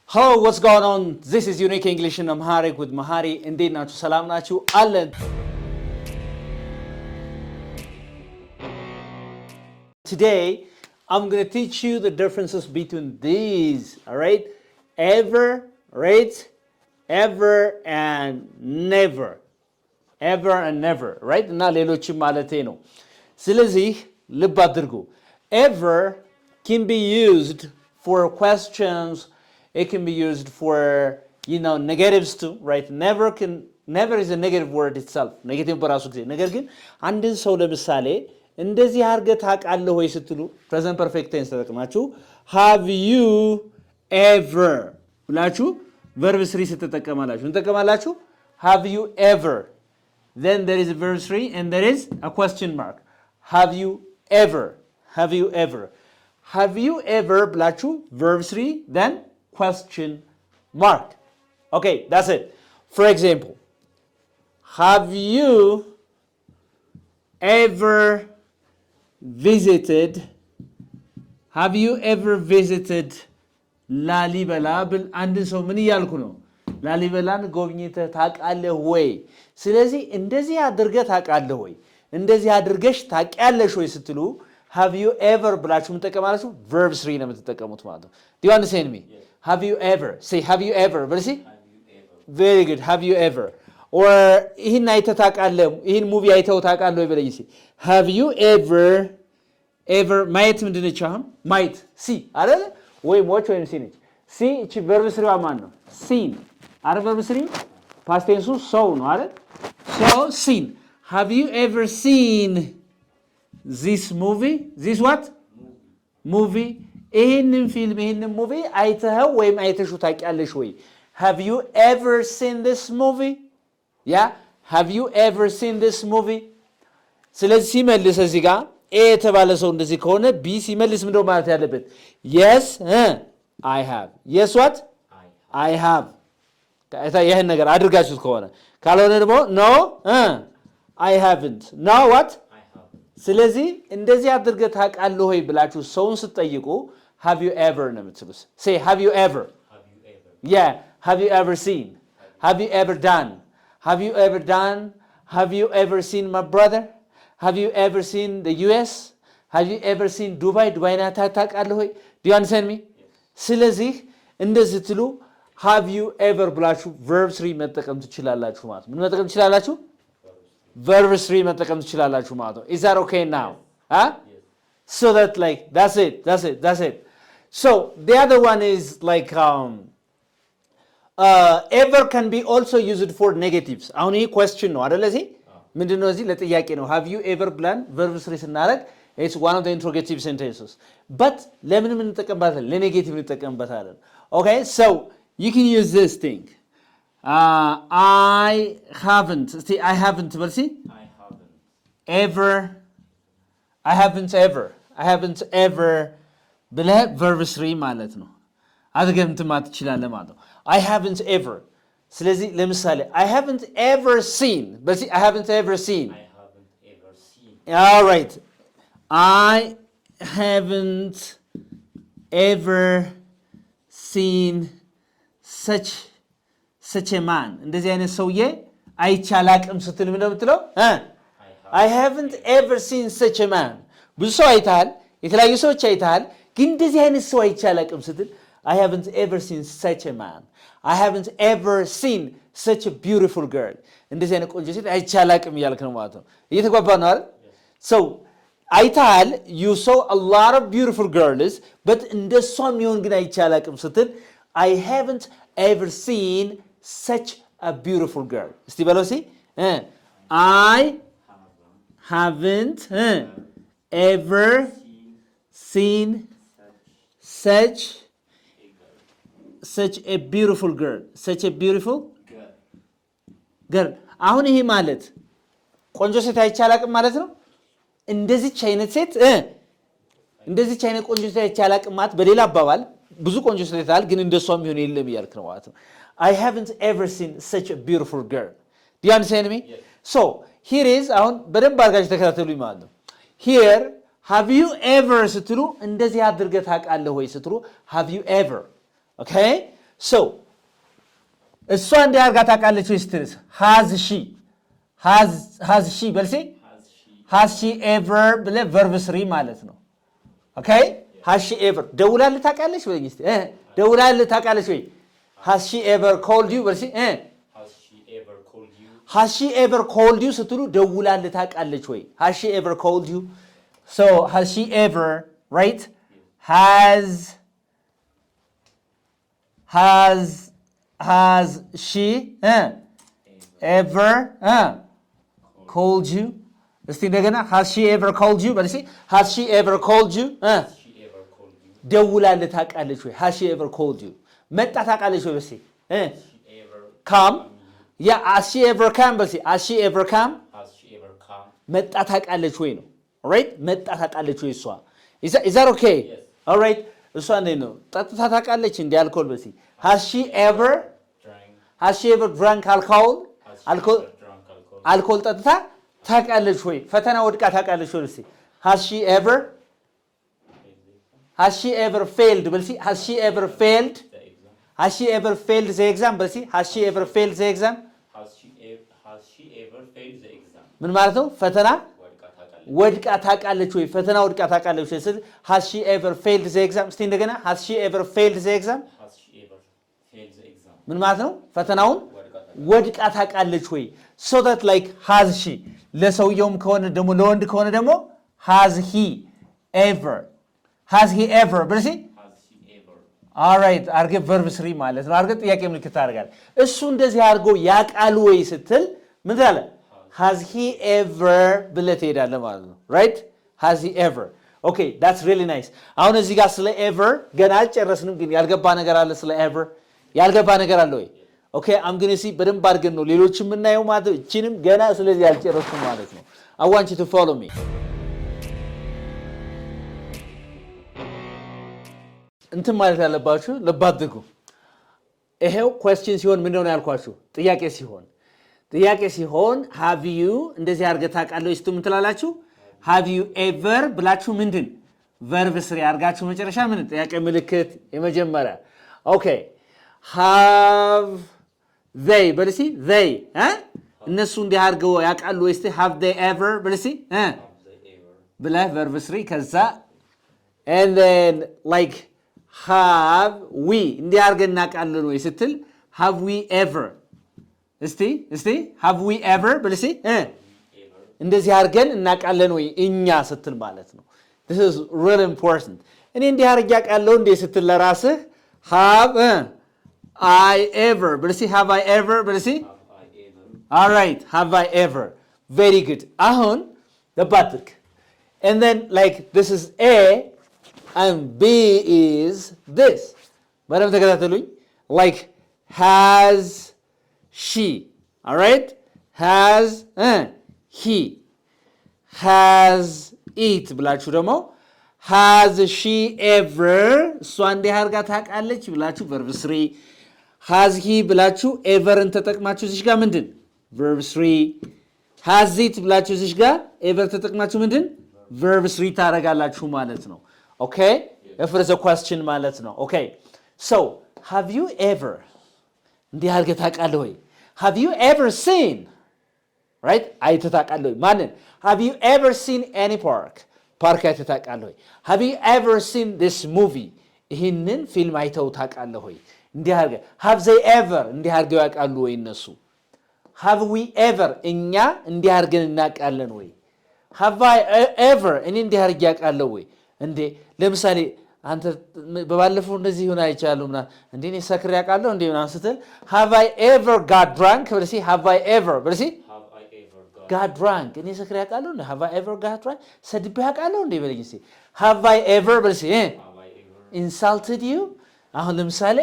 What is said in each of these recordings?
Hello, what's going on? This is Unique English in Amharic with Mahari. Indeed, nachu salam nachu allen. Today, I'm going to teach you the differences between these, all right? Ever, right? Ever and never. Ever and never, right? እና ሌሎችም ማለቴ ነው። ስለዚህ ልብ አድርጉ. Ever can be used for questions. It can be used for, negatives too, right? Never is a negative word itself. Negative በራሱ ጊዜ ነገር ግን አንድን ሰው ለምሳሌ እንደዚህ አድርገህ ታውቃለህ ወይ ስትሉ present perfect tense ተጠቅማችሁ have you ever ብላችሁ verb 3 ስትጠቀማላችሁ have you ever, then there is a verb 3 and there is a question mark. Have you ever ብላችሁ verb 3 then question mark. Okay, that's it. For example, have you ever visited ላሊበላ ብል አንድ ሰው ምን እያልኩ ነው? ላሊበላን ጎብኝተህ ታውቃለህ ወይ? ስለዚህ እንደዚህ አድርገህ ታውቃለህ ወይ? እንደዚህ አድርገሽ ታውቂያለሽ ወይ ስትሉ have you ever ብላችሁ የምትጠቀማላችሁ verb 3 ነው የምትጠቀሙት ማለት ነው። Do you understand me? Have you ever? Say have you ever. But see? Very good. Have you ever? Or ይህን አይተህ ታውቃለህ? ይህን ሙቪ አይተኸው ታውቃለህ ወይ በለኝ። Have you ever ማየት ምንድን ነች? አሁን ማየት ሲ አይደል? ወይም watch ወይም ሲ ነች። ሲ እቺ verb 3 ማን ነው? seen አይደል? verb 3 past tense ሰው ነው አይደል? So seen. Have you ever seen this movie? This what? Movie. ይህንን ፊልም ይህንን ሙቪ አይተኸው ወይም አይተሽው ታውቂያለሽ ወይ? Have you ever seen this movie? Yeah? Have you ever seen this movie? ስለዚህ ሲመልስ እዚህ ጋር ኤ የተባለ ሰው እንደዚህ ከሆነ ቢ ሲመልስ ምንድነው ማለት ያለበት? Yes, I have. Yes what? I have. ይህን ነገር አድርጋችሁት ከሆነ ካልሆነ ደግሞ no, I haven't. No what? ስለዚህ እንደዚህ አድርገህ ታውቃለህ ወይ ብላችሁ ሰውን ስትጠይቁ have you ever ነው የምትሉት። say have you ever. Yeah, have you ever seen? Have you ever done? Have you ever done? Have you ever seen my brother? Have you ever seen the US? Have you ever seen Dubai? ዱባይን ታውቃለህ ወይ? Do you understand me? ስለዚህ እንደዚህ ትሉ have you ever ብላችሁ verb 3 መጠቀም ትችላላችሁ ማለት ነው። ምን መጠቀም ትችላላችሁ? verb 3 መጠቀም ትችላላችሁ ማለት ነው። Is that okay now? Huh? Yes. So that like that's it. So the other one is like ever can be also used for negatives. አሁን ይሄ question ነው አይደል? እዚህ ምንድነው? እዚህ ለጥያቄ ነው። have you ever ብለን verb 3 ስናደርግ it's one of the interrogative sentences. But ለምን እንጠቀምበታለን? ለኔጌቲቭ እንጠቀምበታለን. Okay, so you can use this thing. I haven't. See, I haven't. But see, ever. I haven't ever. ብለህ verb 3 ማለት ነው። አድርገህ ማለት ትችላለህ ማለት ነው። I haven't ever. ስለዚህ ለምሳሌ I haven't ever seen. But see, I haven't ever seen. All right. I haven't ever seen such a man. እንደዚህ አይነት ሰውዬ አይቼ አላቅም ስትል ምን እንደምትለው? I haven't ever seen such a man. ብዙ ሰው አይተሃል፣ የተለያዩ ሰዎች አይተሃል፣ ግን እንደዚህ አይነት ሰው አይቼ አላቅም ስትል I haven't ever seen such a man. I haven't ever seen such a beautiful girl. እንደዚህ አይነት ቆንጆ ሴት አይቼ አላቅም እያልክ ነው ማለት ነው። እየተግባባን ነው አይደል? So አይተሃል, you saw a lot of beautiful girls, but እንደሷ የሚሆን ግን አይቼ አላቅም ስትል I haven't ever seen such a beautiful girl. እስቲ በለው እስቲ I haven't ever seen such a beautiful girl. Such a beautiful girl. አሁን ይሄ ማለት ቆንጆ ሴት አይቼ አላቅም ማለት ነው። እንደዚህች አይነት ሴት እንደዚህች አይነት ቆንጆ ሴት አይቼ አላቅም ማለት በሌላ አባባል ብዙ ቆንጆ ሴት አይተሃል ግን እንደሷ የሚሆን የለም እያልክ ነው ማለት ነው። I haven't ever seen such a beautiful girl. Do you understand me? Yes. So here is አሁን በደንብ አድርጋችሁ ተከታተሉኝ ማለት ነው። Here have you ever ስትሉ እንደዚህ አድርገህ ታውቃለህ ወይ ስትሉ have you ever. Okay? so እሷ እንዲህ አድርጋ ታውቃለች ወይ ስትልስ has she በልሴ has she ever ብለህ verb 3 ማለት ነው ኦኬ has she ever ደውላልህ ታውቃለች ወይ ደውላልህ ታውቃለች ወይ has she ever called you በልሴ has she ever called you ስትሉ ደውላልህ ታውቃለች ወይ has she ever called you so has she ever right has she ever called you እስቲ እንደገና has she ever called you በልሲ has she ever called you ደውላልህ ታውቃለች ወይ has she ever called you መጣ ታውቃለች ወይ በልሲ come yeah has she ever come በልሲ has she ever come መጣ ታውቃለች ወይ ነው alright መጣ ታውቃለች ወይ እሷ is that okay yes. alright እሷ እንዴት ነው ጠጥታ ታውቃለች እንዴ አልኮል በልሲ has she ever drank alcohol ጠጥታ ታውቃለች ወይ ፈተና ወድቃ ታውቃለች ወይ በልሲ has she ever failed በልሲ has she ever failed the exam በልሲ has she ever failed the exam ምን ማለት ነው ፈተና ወድቃ ታውቃለች ወይ ፈተና ወድቃ ታውቃለች ወይ ስል has she ever failed the exam እስቲ እንደገና has she ever failed the exam ምን ማለት ነው ፈተናውን ወድቃ ታውቃለች ወይ so that like has she ለሰውየውም ከሆነ ደግሞ ለወንድ ከሆነ ደግሞ has he ever በልሲ all right አርገ verb 3 ማለት ነው አርገ ጥያቄ ምልክት ታደርጋለህ እሱ እንደዚህ አድርጎ ያውቃል ወይ ስትል ምን ትላለህ has he ever ብለህ ትሄዳለህ ማለት ነው right has he ever okay that's really nice አሁን እዚህ ጋር ስለ ever ገና አልጨረስንም ግን ያልገባ ነገር አለ ስለ ever ያልገባ ነገር አለ ወይ ኦኬ I'm going to see በደንብ አድርገን ነው ሌሎችም እናየው ማለት እቺንም ገና ስለዚህ ያልጨረስኩም ማለት ነው I want you to follow me እንትን ማለት ያለባችሁ ለባድጉ ይሄው question ሲሆን ምን ነው ያልኳችሁ ጥያቄ ሲሆን have you እንደዚህ አድርገህ ታውቃለህ እስቲ ምን ትላላችሁ have you ever ብላችሁ ምንድን verb 3 አድርጋችሁ መጨረሻ ምን ጥያቄ ምልክት የመጀመሪያ okay have they በልሲ they እነሱ እንዲህ አድርገው ያውቃሉ ወይስ have they ever በልሲ ብለህ verb 3 ከዛ and then like have we እንዲህ አድርገን እናውቃለን ወይ ስትል have we ever እስቲ have we ever በልሲ እንደዚህ አድርገን እናውቃለን ወይ እኛ ስትል ማለት ነው this is really important እኔ እንዲህ አድርጌ አውቃለሁ እንዴ ስትል ለራስህ have I ever በልሲ have I ever በልሲ all right have I ever very good አሁን ለባትክ and then like this is A and B is this በደንብ ተከታተሉኝ like has she all right has he has it ብላችሁ ደግሞ has she ever እሷ እንዲህ አድርጋ ታውቃለች ብላችሁ verb 3 has he ብላችሁ everን ተጠቅማችሁ እዚህ ጋር ምንድን verb 3 has it ብላችሁ እዚህ ጋር ever ተጠቅማችሁ ምንድን verb 3 ታደርጋላችሁ ማለት ነው okay if there is a question ማለት ነው okay so have you ever እንዲህ አድርገህ ታውቃለህ ወይ have you ever seen right አይተህ ታውቃለህ ወይ ማንን have you ever seen any park አይተህ ታውቃለህ ወይ have you ever seen this movie ይህንን ፊልም አይተው ታውቃለህ ወይ እንዲህ አድርገህ have they ever እንዲህ አድርገው ያውቃሉ ወይ እነሱ have we ever እኛ እንዲህ አድርገን እናውቃለን ወይ have I ever እኔ እንዲህ አድርጌ ያውቃለሁ ወይ እንዴ ለምሳሌ አንተ በባለፈው እንደዚህ ሆነ አይቻለሁና እንዴ እኔ ሰክሬ ያውቃለሁ እንዴ ምናምን ስትል have I ever got drunk በልሲ have I ever በልሲ got drunk እኔ ሰክሬ ያውቃለሁ እንዴ have I ever got drunk ሰድቤ ያውቃለሁ እንዴ በልኝ እስቲ have I ever በልሲ insulted you አሁን ለምሳሌ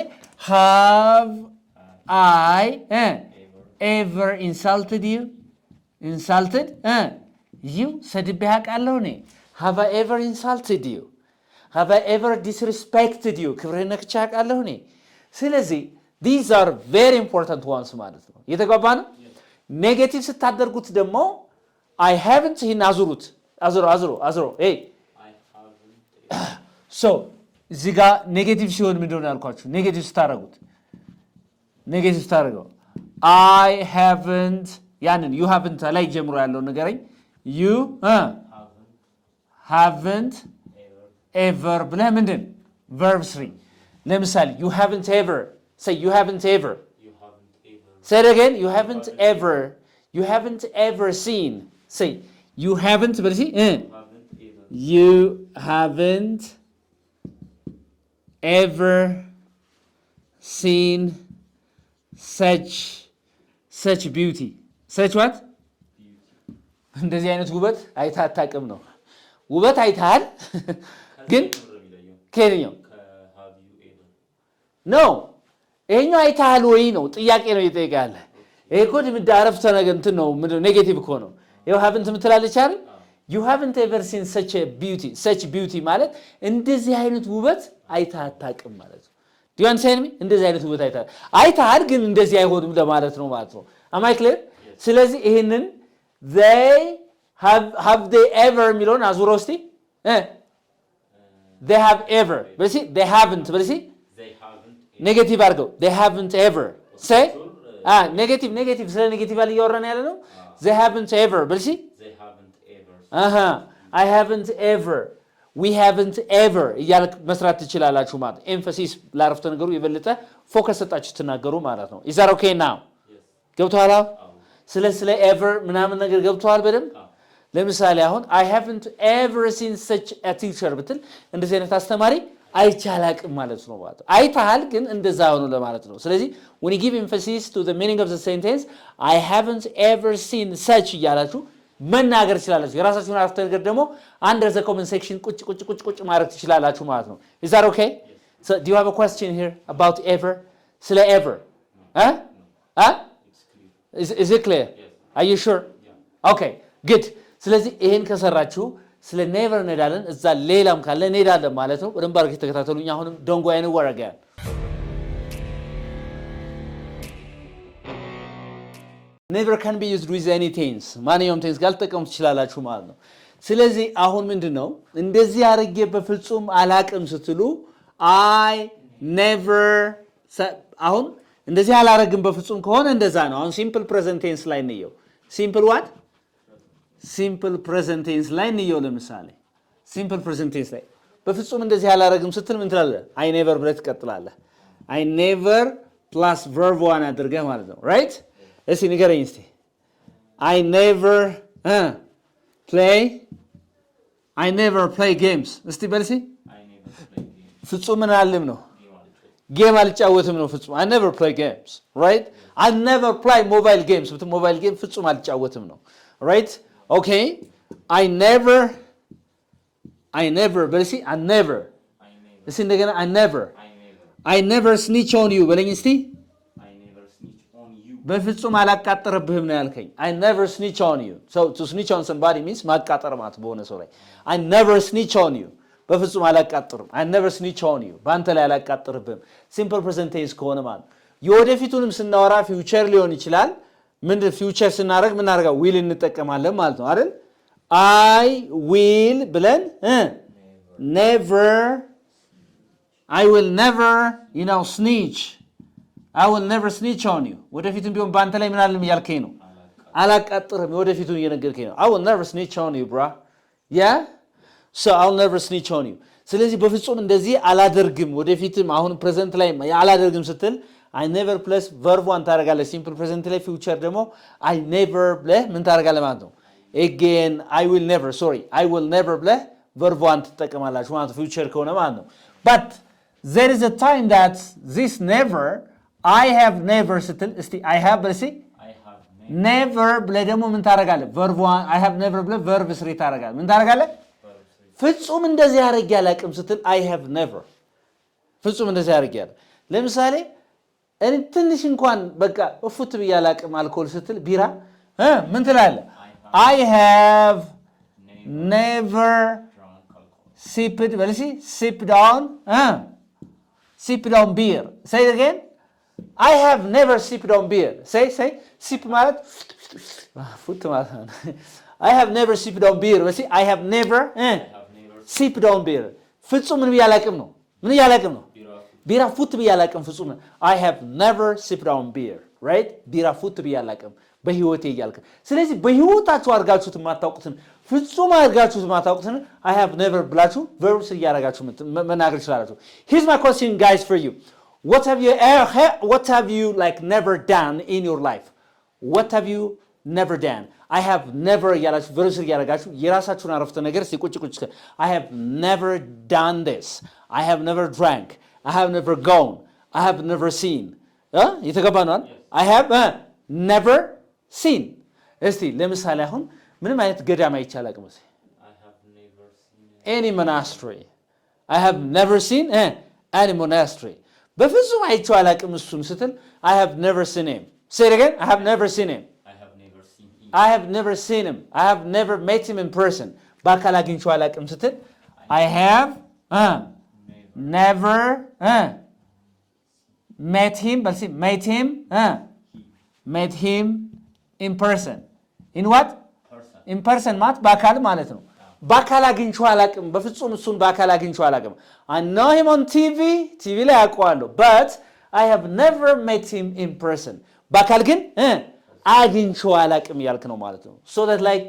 have I ever insulted you you ሰድቤ ያውቃለሁ እኔ have I ever insulted you have I ever disrespected you ክብርህን ነክቼ ያውቃለሁ እኔ ስለዚህ these are very important ones ማለት ነው የተግባባ ነው ኔጌቲቭ ስታደርጉት ደግሞ I haven't ይህን አዙሩት አዙሮ hey so እዚህ ጋር ኔጌቲቭ ሲሆን ምንድነው ያልኳችሁ ኔጌቲቭ ስታደርጉት ኔጌቲቭ ታደርገው I haven't ያንን you haven't ላይ ጀምሮ ያለውን ንገረኝ you haven't ever ብለህ ምንድን verb 3 ለምሳሌ you haven't ever say you haven't ever say it again you haven't ever seen say you haven't በል እስኪ you haven't ever seen such beauty such what እንደዚህ አይነት ውበት አይተህ አታውቅም ነው ውበት አይተሃል ግን ከየትኛው ነው ይሄኛው አይተሃል ወይ ነው ጥያቄ ነው እየጠየቀ ያለ ይሄ እኮ አረፍተ ነገር እንትን ነው ምንድን ነው ኔጌቲቭ እኮ ነው you haven't ምትላለች አይደል you haven't ever seen such beauty ማለት እንደዚህ አይነት ውበት አይተህ አታውቅም ማለት ነው do you understand me እንደዚህ አይነት ውበት አይተሃል ግን እንደዚህ አይሆንም ለማለት ነው ማለት ነው am I clear ስለዚህ ይሄንን they have they ever የሚለውን አዙረው እስቲ they have ever በሲ they haven't በሲ ኔጌቲቭ አድርገው they haven't ever say ኔጌቲቭ ስለ ኔጌቲቭ እያወራን ያለ ነው they haven't ever በሲ I haven't ever we haven't ever እያልክ መስራት ትችላላችሁ ማለት ኤምፋሲስ ለአረፍተ ነገሩ የበለጠ ፎከስ ሰጣችሁ ትናገሩ ማለት ነው is that okay now ገብቷል ስለ ever ምናምን ነገር ገብቷል በደንብ ለምሳሌ አሁን I haven't ever seen such a teacher ብትል እንደዚህ አይነት አስተማሪ አይቻላቅም ማለት ነው ማለት አይታል ግን እንደዛ ሆኖ ለማለት ነው ስለዚህ when you give emphasis to the meaning of the sentence I haven't ever seen such እያላችሁ መናገር ትችላላችሁ የራሳችሁን አረፍተ ነገር ደግሞ under the comment section ቁጭ ማድረግ ትችላላችሁ ማለት ነው is that okay so do you have a question here about ever ስለ ever is it clear are you sure okay good ስለዚህ ይሄን ከሰራችሁ ስለ never እንሄዳለን እዛ ሌላም ካለ እንሄዳለን ማለት ነው በደንብ አድርጋችሁ ተከታተሉኝ አሁንም don't go anywhere again never can be used with any tense ማንኛውም ቴንስ ጋር ልጠቀሙ ትችላላችሁ ማለት ነው ስለዚህ አሁን ምንድነው እንደዚህ አድርጌ በፍጹም አላቅም ስትሉ I never አሁን እንደዚህ አላረግም በፍጹም ከሆነ እንደዛ ነው አሁን simple present tense ላይ ነው simple what simple present tense ላይ ነው ለምሳሌ simple present tense ላይ በፍጹም እንደዚህ አላረግም ስትል ምን ትላለህ I never ብለህ ትቀጥላለህ I never plus verb 1 አድርገህ ማለት ነው right እስኪ ንገረኝ እስቲ I never play games እስቲ በል እስኪ ፍጹም ምን አልልም ነው ጌም አልጫወትም ነው ፍጹም I never play games right I never play mobile games but mobile game ፍጹም አልጫወትም ነው right okay I never በል እስኪ I never እስኪ እንደገና I never snitch on you በለኝ እስቲ በፍጹም አላቃጠረብህም ነው ያልከኝ I never snitch on you so to snitch on somebody means ማቃጠር ማለት በሆነ ሰው ላይ I never snitch on you በፍጹም አላቃጠርም I never snitch on you ባንተ ላይ አላቃጠርብህም simple present tense ከሆነ ማለት የወደፊቱንም ስናወራ future ሊሆን ይችላል ምን future ስናደርግ ምን አደርጋው will እንጠቀማለን ማለት ነው አይደል I will ብለን I will never snitch I will never snitch on you ወደፊቱም ቢሆን ባንተ ላይ ምን አልልም ያልከኝ ነው አላቃጥርም ወደፊቱን እየነገርከኝ ነው I will never snitch on you bro yeah so I'll never snitch on you ስለዚህ በፍጹም እንደዚህ አላደርግም ወደፊትም አሁን present ላይ አላደርግም ስትል I never plus verb 1 ታደርጋለህ simple present ላይ future ደግሞ I never ብለህ ምን ታደርጋለህ ማለት ነው again I will never ብለህ verb 1 ትጠቀማላችሁ ማለት ነው future ከሆነ ማለት ነው but there is a time that this never I have never ስትል እስቲ I have ብለህ never ብለህ ደግሞ ምን ታደርጋለህ verb 1 I have never ብለህ verb 3 ታደርጋለህ ምን ታደርጋለህ ፍጹም እንደዚህ አድርጌ አላቅም ስትል I have never ፍጹም እንደዚህ አድርጌ ለምሳሌ እኔ ትንሽ እንኳን በቃ እፉት ብዬ አላቅም አልኮል ስትል ቢራ ምን ትላለህ I have never sipped በል እስኪ sip down beer say it again I have never sipped on beer say sip ማለት ፉት ማለት I have never sipped on beer በል እስኪ I have never sipped on beer ፍጹም ምን ያላቅም ነው ቢራ ፉት ብዬ አላቅም ፍጹም I have never sipped on beer right ቢራ ፉት ብዬ አላቅም በህይወቴ እያልከ ስለዚህ በህይወታችሁ አድርጋችሁት የማታውቁትን ፍጹም አድርጋችሁት የማታውቁትን I have never ብላችሁ verbs እያደረጋችሁ መናገር ይችላላችሁ Here's my question guys for you what have you like never done in your life what have you never done I have never እያላችሁ verbs እያደረጋችሁ የራሳችሁን አረፍተ ነገር ሲቁጭ I have never done this I have never drank I have never gone I have never seen የተገባ ነው I have never seen እስቲ ለምሳሌ አሁን ምንም አይነት ገዳም አይቻል አቅም እዚህ I have never seen any monastery I have never seen any monastery በፍጹም አይቻል አላቅም እሱን ስትል I have never seen him say it again I have never seen him I have never seen him I have never met him in person በአካል አግኝቼው አላቅም ስትል I have never met him but see met him in person in what in person ማለት በአካል ማለት ነው በአካል አግኝቼው አላቅም በፍጹም እሱን በአካል አግኝቼው አላቅም I know him on TV ላይ አውቀዋለሁ but I have never met him in person በአካል ግን አግኝቼው አላቅም ያልክ ነው ማለት ነው so that like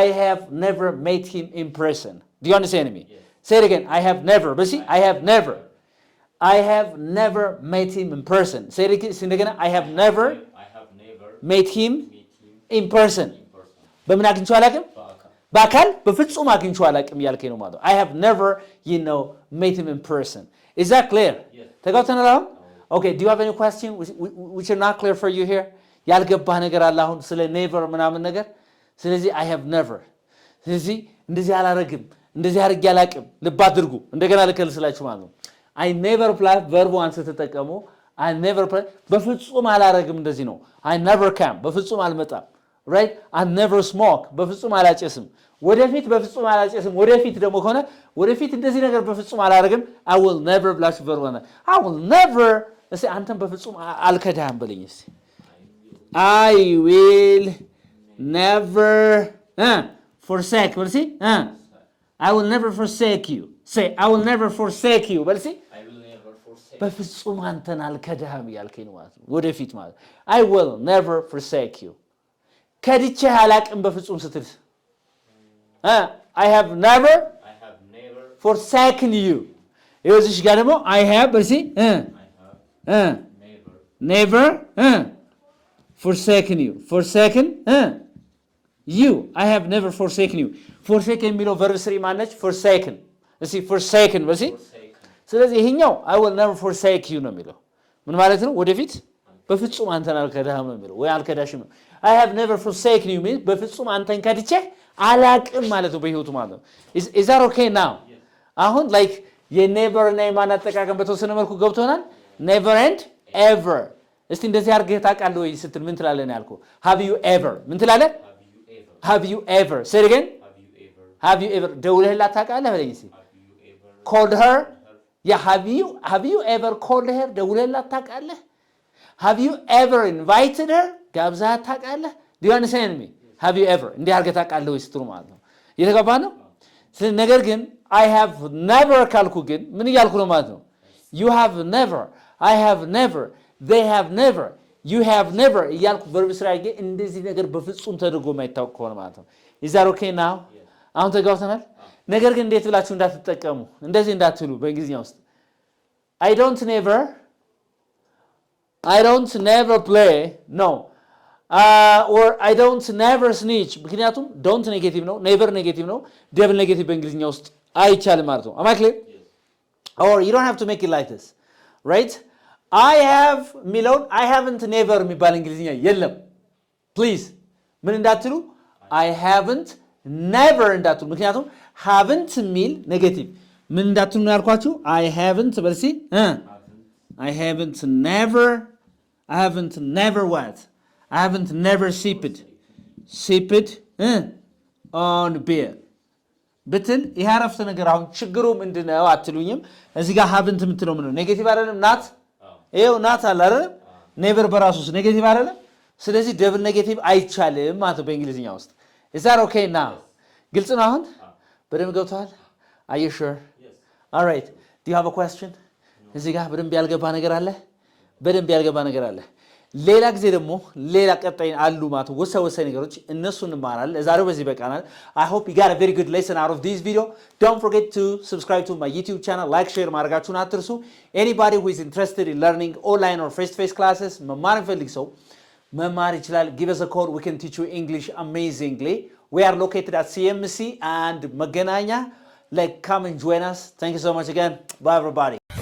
I have never met him in person do you understand me yes. Say it again I have never but see I have never met him in person say it again I have never met him in person በምን አግኝቼው አላቅም በአካል በፍጹም አግኝቼው አላቅም ያልከኝ ነው ማለት ነው I have never met him in person is that clear yes. ተጋብተናል አሁን okay do you have any question which are not clear for you here ያልገባህ ነገር አለ አሁን ስለ never ምናምን ነገር ስለዚህ I have never ስለዚህ እንደዚህ አላረግም እንደዚህ አርጌ አላቅም ልብ አድርጉ እንደገና ልከልስላችሁ ማለት ነው I never plus verb one ስትጠቀሙ I never plus በፍጹም አላረግም እንደዚህ ነው I never come በፍጹም አልመጣም right I never smoke በፍጹም አላጨስም ወደፊት በፍጹም አላጨስም ወደፊት ደግሞ ከሆነ ወደፊት እንደዚህ ነገር በፍጹም አላረግም I will never plus verb one I will never እስቲ አንተም በፍጹም አልከዳህም በለኝ እስቲ I will never forsake well see I will never forsake you say I will never forsake you well see I will never forsake በፍጹም አንተን አልከዳህም ያልከኝ ነው ማለት ነው ወደፊት ማለት I will never forsake you ከድቼ አላቅም በፍጹም ስትል I have never forsaken you ይኸውልሽ ጋር ደግሞ I have well see never forsaken you I have never forsaken you forsaken የሚለው verb 3 ማነች forsaken እሺ forsaken በሲ ስለዚህ ይሄኛው I will never forsake you ነው የሚለው ምን ማለት ነው ወደፊት በፍጹም አንተን አልከዳህም ነው የሚለው ወይ አልከዳሽም ነው I have never forsaken you means በፍጹም አንተን ከድቼ አላቅም ማለት ነው በህይወቱ ማለት ነው is that okay now አሁን like የnever እና የማን አጠቃቀም በተወሰነ መልኩ ገብቶናል never and ever እስቲ እንደዚህ አርገህ ታውቃለህ ወይ ስትል ምን ትላለህ ነው ያልኩህ have you ever ምን ትላለህ have you ever say it again have you ever ደውለህላት ታውቃለህ በለኝ እስቲ called her yeah have you ever called her ደውለህላት ታውቃለህ have you ever invited her ጋብዛት ታውቃለህ do you understand me have you ever እንዲህ አርገህ ታውቃለህ ወይ ስትሉ ማለት ነው እየተገባ ነው ነገር ግን I have never ካልኩ ግን ምን እያልኩ ነው ማለት ነው you have never I have never they have never you have never እያልኩ verb ስራዬ እንደዚህ ነገር በፍጹም ተደርጎ የማይታወቅ ከሆነ ማለት ነው is that okay now አሁን ተጋውተናል ነገር ግን እንዴት ብላችሁ እንዳትጠቀሙ እንደዚህ እንዳትሉ በእንግሊዝኛ ውስጥ I don't never play no or I don't never snitch ምክንያቱም don't ኔጌቲቭ ነው never ኔጌቲቭ ነው double ኔጌቲቭ በእንግሊዝኛ ውስጥ አይቻልም ማለት ነው am I clear or you don't have to make it like this right I have ሚለውን I haven't never የሚባል እንግሊዝኛ የለም please ምን እንዳትሉ I haven't never እንዳትሉ ምክንያቱም haven't ሚል ኔጌቲቭ ምን እንዳትሉ ነው ያልኳችሁ I haven't በልሲ I haven't never what I haven't never sipped on beer ብትል ይሄ አረፍተ ነገር አሁን ችግሩ ምንድነው አትሉኝም እዚህ ጋር haven't የምትለው ምን ነው ኔጌቲቭ አይደለም ናት ይሄው ናት አለ አይደል never በራሱስ ኔጌቲቭ አይደለም ስለዚህ ደብል ኔጌቲቭ አይቻልም ማለት በእንግሊዝኛ ውስጥ is that okay now ግልጽ ነው አሁን በደም ገብቷል are you sure yes all right do you have a question እዚህ ጋር በደንብ ያልገባ ነገር አለ። በደንብ ያልገባ ነገር አለ። ሌላ ጊዜ ደግሞ ሌላ ቀጣይ አሉ ማለት ወሳኝ ነገሮች እነሱን እንማራለን። ለዛሬው በዚህ በቃናል። I hope you got a very good lesson out of this video. Don't forget to subscribe to my YouTube channel, like, share ማድረጋችሁን አትርሱ. Anybody who is interested in learning online or face-to-face classes መማር የሚፈልግ ሰው መማር ይችላል. Give us a call. We can teach you English amazingly. We are located at CMC and Magananya. Like, come and join us. Thank you so much again. Bye, everybody.